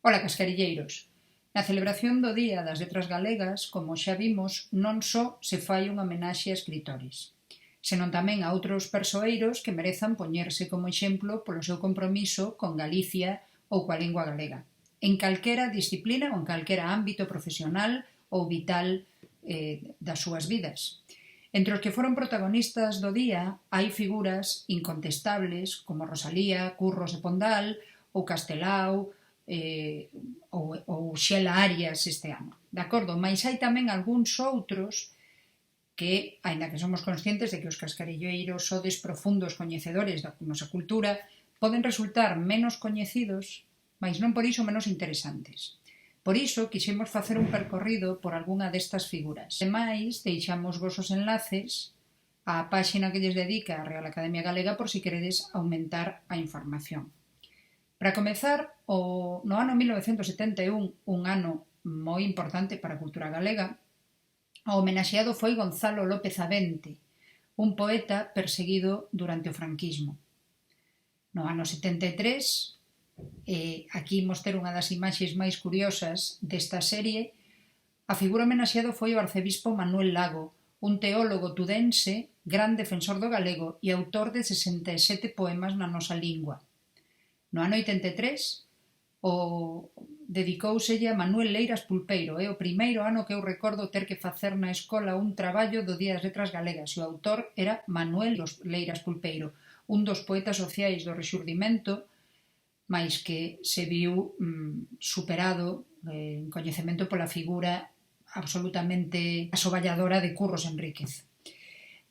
Ola, cascarilleiros! Na celebración do Día das Letras Galegas, como xa vimos, non só se fai unha homenaxe a escritores, senón tamén a outros persoeiros que merezan poñerse como exemplo polo seu compromiso con Galicia ou coa lingua galega, en calquera disciplina ou en calquera ámbito profesional ou vital das súas vidas. Entre os que foron protagonistas do día hai figuras incontestables como Rosalía, Curros e Pondal ou Castelao ou Xela Arias este ano, de acordo? Mais hai tamén algúns outros que, aínda que somos conscientes de que os cascarilleiros sodes profundos coñecedores da nosa cultura, poden resultar menos coñecidos, mais non por iso menos interesantes. Por iso, quixemos facer un percorrido por algunha destas figuras. Ademais, deixamos vos os enlaces á páxina que lles dedica a Real Academia Galega por si queredes aumentar a información. Para comezar, no ano 1971, un ano moi importante para a cultura galega, o homenaxeado foi Gonzalo López Avente, un poeta perseguido durante o franquismo. No ano 73, aquí imos ter unha das imaxes máis curiosas desta serie, a figura homenaxeado foi o arcebispo Manuel Lago, un teólogo tudense, gran defensor do galego e autor de 67 poemas na nosa lingua. No ano 83, dedicóuselle a Manuel Leiras Pulpeiro. É o primeiro ano que eu recordo ter que facer na escola un traballo do Día das Letras Galegas e o autor era Manuel Leiras Pulpeiro, un dos poetas sociais do Rexurdimento, mais que se viu superado en coñecemento pola figura absolutamente asoballadora de Curros Enríquez.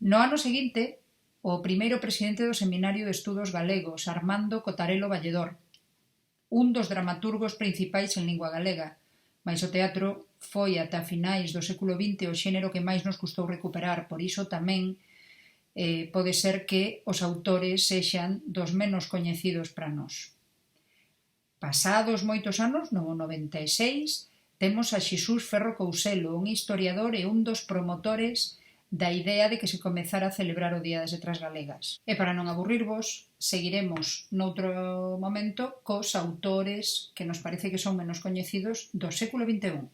No ano seguinte, o primeiro presidente do Seminario de Estudos Galegos, Armando Cotarelo Valledor, un dos dramaturgos principais en lingua galega, mais o teatro foi ata finais do século XX o xénero que máis nos custou recuperar, por iso tamén pode ser que os autores sexan dos menos coñecidos para nós. Pasados moitos anos, no 96, temos a Xesús Ferro Couselo, un historiador e un dos promotores da idea de que se comezara a celebrar o Día das Letras Galegas. E para non aburrirvos, seguiremos noutro momento cos autores que nos parece que son menos coñecidos do século XXI.